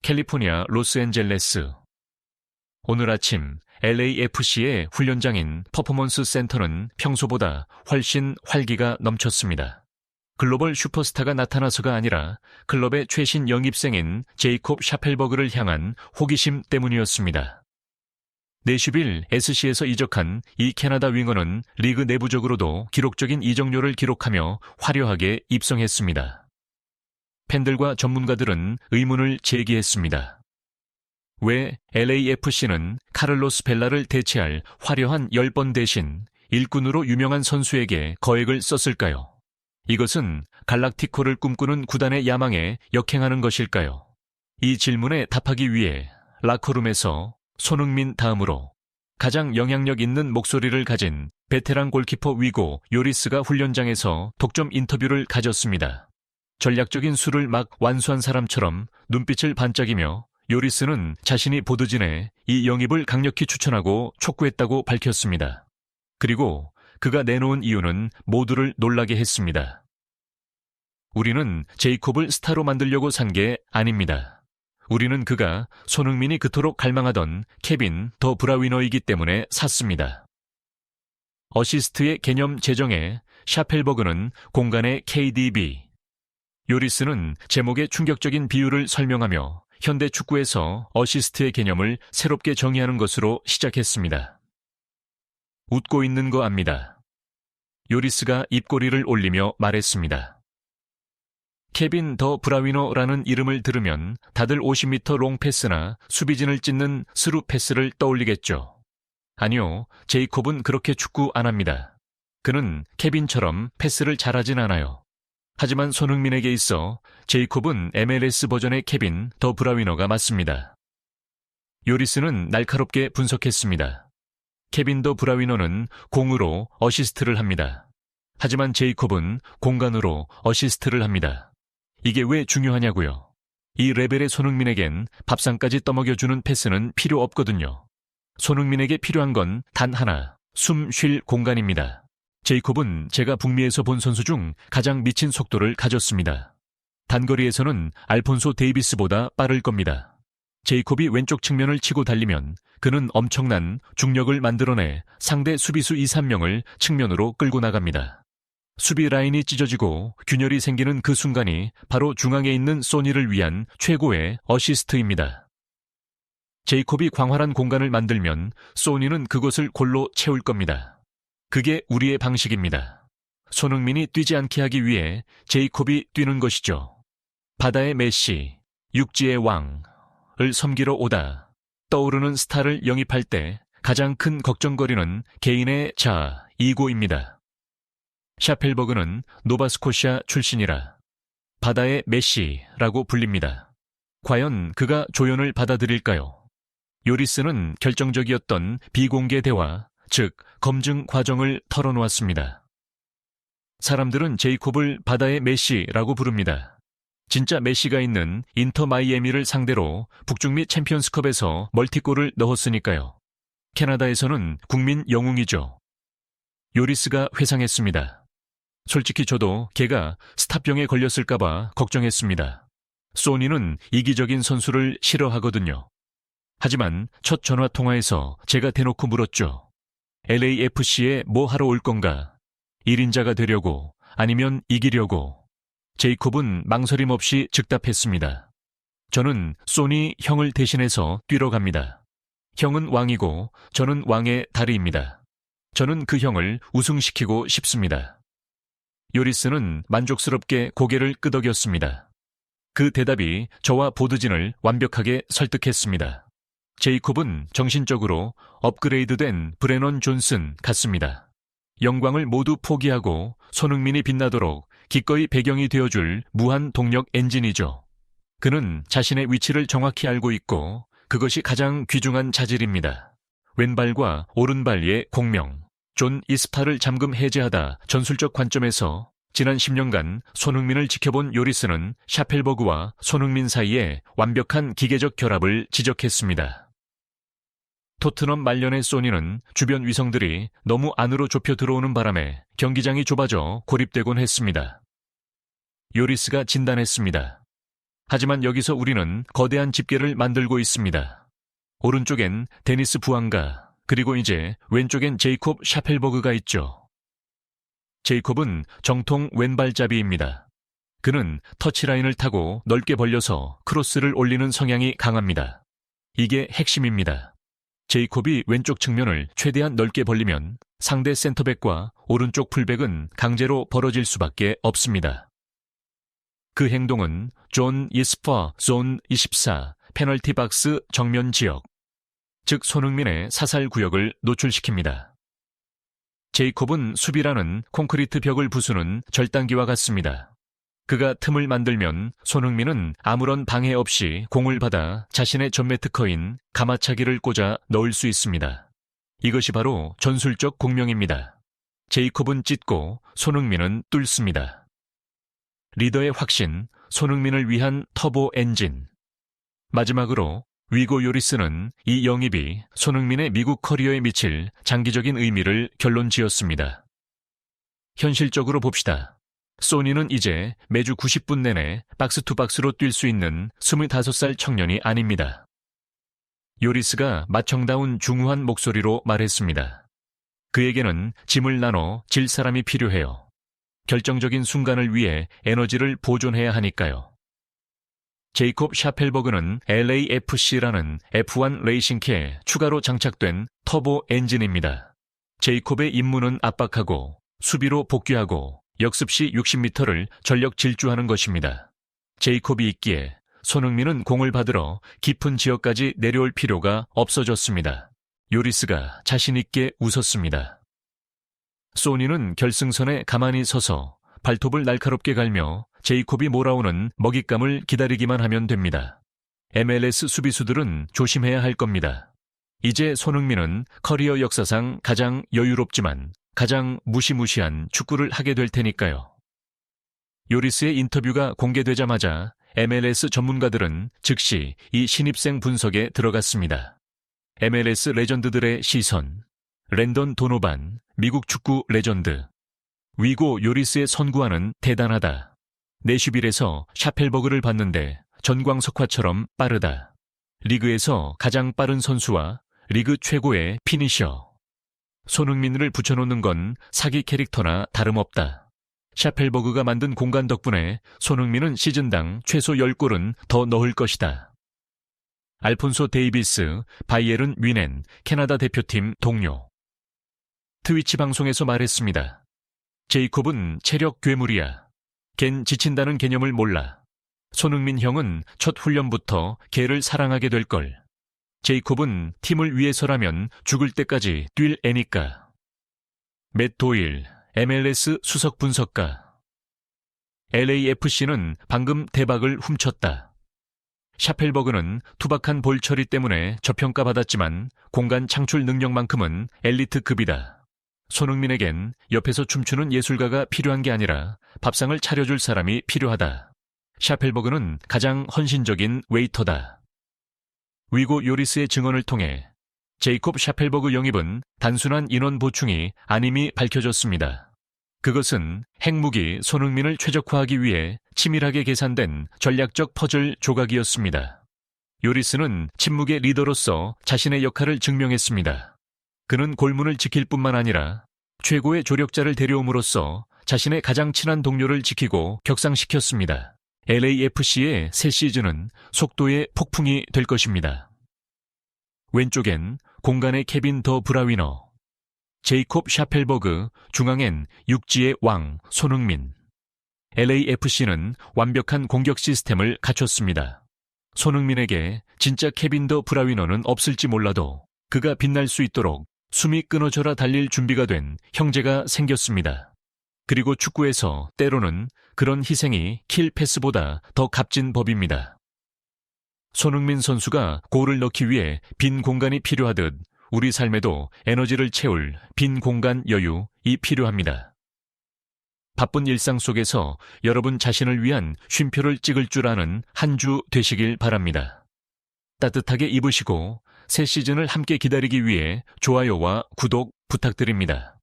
캘리포니아 로스앤젤레스. 오늘 아침 LAFC의 훈련장인 퍼포먼스 센터는 평소보다 훨씬 활기가 넘쳤습니다. 글로벌 슈퍼스타가 나타나서가 아니라 클럽의 최신 영입생인 제이콥 샤펠버그를 향한 호기심 때문이었습니다. 내슈빌 SC에서 이적한 이 캐나다 윙어는 리그 내부적으로도 기록적인 이적료를 기록하며 화려하게 입성했습니다. 팬들과 전문가들은 의문을 제기했습니다. 왜 LAFC는 카를로스 벨라를 대체할 화려한 10번 대신 일꾼으로 유명한 선수에게 거액을 썼을까요? 이것은 갈락티코를 꿈꾸는 구단의 야망에 역행하는 것일까요? 이 질문에 답하기 위해 라커룸에서 손흥민 다음으로 가장 영향력 있는 목소리를 가진 베테랑 골키퍼 위고 요리스가 훈련장에서 독점 인터뷰를 가졌습니다. 전략적인 수를 막 완수한 사람처럼 눈빛을 반짝이며 요리스는 자신이 보드진에 이 영입을 강력히 추천하고 촉구했다고 밝혔습니다. 그리고 그가 내놓은 이유는 모두를 놀라게 했습니다. 우리는 제이콥을 스타로 만들려고 산 게 아닙니다. 우리는 그가 손흥민이 그토록 갈망하던 케빈 더 브라위너이기 때문에 샀습니다. 어시스트의 개념 제정에 샤펠버그는 공간의 KDB. 요리스는 제목의 충격적인 비유를 설명하며 현대 축구에서 어시스트의 개념을 새롭게 정의하는 것으로 시작했습니다. 웃고 있는 거 압니다. 요리스가 입꼬리를 올리며 말했습니다. 케빈 더 브라위너라는 이름을 들으면 다들 50m 롱패스나 수비진을 찢는 스루 패스를 떠올리겠죠. 아니요, 제이콥은 그렇게 축구 안 합니다. 그는 케빈처럼 패스를 잘하진 않아요. 하지만 손흥민에게 있어 제이콥은 MLS 버전의 케빈 더 브라위너가 맞습니다. 요리스는 날카롭게 분석했습니다. 케빈 더 브라위너는 공으로 어시스트를 합니다. 하지만 제이콥은 공간으로 어시스트를 합니다. 이게 왜 중요하냐고요. 이 레벨의 손흥민에겐 밥상까지 떠먹여주는 패스는 필요 없거든요. 손흥민에게 필요한 건 단 하나, 숨 쉴 공간입니다. 제이콥은 제가 북미에서 본 선수 중 가장 미친 속도를 가졌습니다. 단거리에서는 알폰소 데이비스보다 빠를 겁니다. 제이콥이 왼쪽 측면을 치고 달리면 그는 엄청난 중력을 만들어내 상대 수비수 2, 3명을 측면으로 끌고 나갑니다. 수비 라인이 찢어지고 균열이 생기는 그 순간이 바로 중앙에 있는 소니를 위한 최고의 어시스트입니다. 제이콥이 광활한 공간을 만들면 소니는 그곳을 골로 채울 겁니다. 그게 우리의 방식입니다. 손흥민이 뛰지 않게 하기 위해 제이콥이 뛰는 것이죠. 바다의 메시, 육지의 왕을 섬기러 오다 떠오르는 스타를 영입할 때 가장 큰 걱정거리는 개인의 자아, 이고입니다. 샤펠버그는 노바스코시아 출신이라 바다의 메시라고 불립니다. 과연 그가 조연을 받아들일까요? 요리스는 결정적이었던 비공개 대화, 즉 검증 과정을 털어놓았습니다. 사람들은 제이콥을 바다의 메시라고 부릅니다. 진짜 메시가 있는 인터 마이애미를 상대로 북중미 챔피언스컵에서 멀티골을 넣었으니까요. 캐나다에서는 국민 영웅이죠. 요리스가 회상했습니다. 솔직히 저도 걔가 스타병에 걸렸을까봐 걱정했습니다. 소니는 이기적인 선수를 싫어하거든요. 하지만 첫 전화 통화에서 제가 대놓고 물었죠. LAFC에 뭐 하러 올 건가? 1인자가 되려고 아니면 이기려고? 제이콥은 망설임 없이 즉답했습니다. 저는 소니 형을 대신해서 뛰러 갑니다. 형은 왕이고 저는 왕의 다리입니다. 저는 그 형을 우승시키고 싶습니다. 요리스는 만족스럽게 고개를 끄덕였습니다. 그 대답이 저와 보드진을 완벽하게 설득했습니다. 제이콥은 정신적으로 업그레이드된 브레넌 존슨 같습니다. 영광을 모두 포기하고 손흥민이 빛나도록 기꺼이 배경이 되어줄 무한 동력 엔진이죠. 그는 자신의 위치를 정확히 알고 있고 그것이 가장 귀중한 자질입니다. 왼발과 오른발의 공명. 존 이스파를 잠금 해제하다 전술적 관점에서 지난 10년간 손흥민을 지켜본 요리스는 샤펠버그와 손흥민 사이에 완벽한 기계적 결합을 지적했습니다. 토트넘 말년의 소니는 주변 위성들이 너무 안으로 좁혀 들어오는 바람에 경기장이 좁아져 고립되곤 했습니다. 요리스가 진단했습니다. 하지만 여기서 우리는 거대한 집게를 만들고 있습니다. 오른쪽엔 데니스 부앙가, 그리고 이제 왼쪽엔 제이콥 샤펠버그가 있죠. 제이콥은 정통 왼발잡이입니다. 그는 터치라인을 타고 넓게 벌려서 크로스를 올리는 성향이 강합니다. 이게 핵심입니다. 제이콥이 왼쪽 측면을 최대한 넓게 벌리면 상대 센터백과 오른쪽 풀백은 강제로 벌어질 수밖에 없습니다. 그 행동은 존 이스퍼 존 24 페널티 박스 정면 지역, 즉 손흥민의 사살 구역을 노출시킵니다. 제이콥은 수비라는 콘크리트 벽을 부수는 절단기와 같습니다. 그가 틈을 만들면 손흥민은 아무런 방해 없이 공을 받아 자신의 전매 특허인 가마차기를 꽂아 넣을 수 있습니다. 이것이 바로 전술적 공명입니다. 제이콥은 찢고 손흥민은 뚫습니다. 리더의 확신, 손흥민을 위한 터보 엔진. 마지막으로 위고 요리스는 이 영입이 손흥민의 미국 커리어에 미칠 장기적인 의미를 결론지었습니다. 현실적으로 봅시다. 소니는 이제 매주 90분 내내 박스투박스로 뛸 수 있는 25살 청년이 아닙니다. 요리스가 마청다운 중후한 목소리로 말했습니다. 그에게는 짐을 나눠 질 사람이 필요해요. 결정적인 순간을 위해 에너지를 보존해야 하니까요. 제이콥 샤펠버그는 LAFC라는 F1 레이싱캐에 추가로 장착된 터보 엔진입니다. 제이콥의 임무는 압박하고 수비로 복귀하고 역습 시 60m를 전력 질주하는 것입니다. 제이콥이 있기에 손흥민은 공을 받으러 깊은 지역까지 내려올 필요가 없어졌습니다. 요리스가 자신 있게 웃었습니다. 소니는 결승선에 가만히 서서 발톱을 날카롭게 갈며 제이콥이 몰아오는 먹잇감을 기다리기만 하면 됩니다. MLS 수비수들은 조심해야 할 겁니다. 이제 손흥민은 커리어 역사상 가장 여유롭지만 가장 무시무시한 축구를 하게 될 테니까요. 요리스의 인터뷰가 공개되자마자 MLS 전문가들은 즉시 이 신입생 분석에 들어갔습니다. MLS 레전드들의 시선, 랜던 도노반, 미국 축구 레전드, 위고 요리스의 선구안은 대단하다. 내슈빌에서 샤펠버그를 봤는데 전광석화처럼 빠르다. 리그에서 가장 빠른 선수와 리그 최고의 피니셔. 손흥민을 붙여놓는 건 사기 캐릭터나 다름없다. 샤펠버그가 만든 공간 덕분에 손흥민은 시즌당 최소 10골은 더 넣을 것이다. 알폰소 데이비스, 바이에른 뮌헨, 캐나다 대표팀 동료. 트위치 방송에서 말했습니다. 제이콥은 체력 괴물이야. 걘 지친다는 개념을 몰라. 손흥민 형은 첫 훈련부터 걔를 사랑하게 될걸. 제이콥은 팀을 위해서라면 죽을 때까지 뛸 애니까. 맷 도일, MLS 수석 분석가. LAFC는 방금 대박을 훔쳤다. 샤펠버그는 투박한 볼 처리 때문에 저평가받았지만 공간 창출 능력만큼은 엘리트급이다. 손흥민에겐 옆에서 춤추는 예술가가 필요한 게 아니라 밥상을 차려줄 사람이 필요하다. 샤펠버그는 가장 헌신적인 웨이터다. 위고 요리스의 증언을 통해 제이콥 샤펠버그 영입은 단순한 인원 보충이 아님이 밝혀졌습니다. 그것은 핵무기 손흥민을 최적화하기 위해 치밀하게 계산된 전략적 퍼즐 조각이었습니다. 요리스는 침묵의 리더로서 자신의 역할을 증명했습니다. 그는 골문을 지킬 뿐만 아니라 최고의 조력자를 데려옴으로써 자신의 가장 친한 동료를 지키고 격상시켰습니다. LAFC의 새 시즌은 속도의 폭풍이 될 것입니다. 왼쪽엔 공간의 케빈 더 브라위너, 제이콥 샤펠버그, 중앙엔 육지의 왕 손흥민. LAFC는 완벽한 공격 시스템을 갖췄습니다. 손흥민에게 진짜 케빈 더 브라위너는 없을지 몰라도 그가 빛날 수 있도록 숨이 끊어져라 달릴 준비가 된 형제가 생겼습니다. 그리고 축구에서 때로는 그런 희생이 킬 패스보다 더 값진 법입니다. 손흥민 선수가 골을 넣기 위해 빈 공간이 필요하듯 우리 삶에도 에너지를 채울 빈 공간 여유이 필요합니다. 바쁜 일상 속에서 여러분 자신을 위한 쉼표를 찍을 줄 아는 한 주 되시길 바랍니다. 따뜻하게 입으시고 새 시즌을 함께 기다리기 위해 좋아요와 구독 부탁드립니다.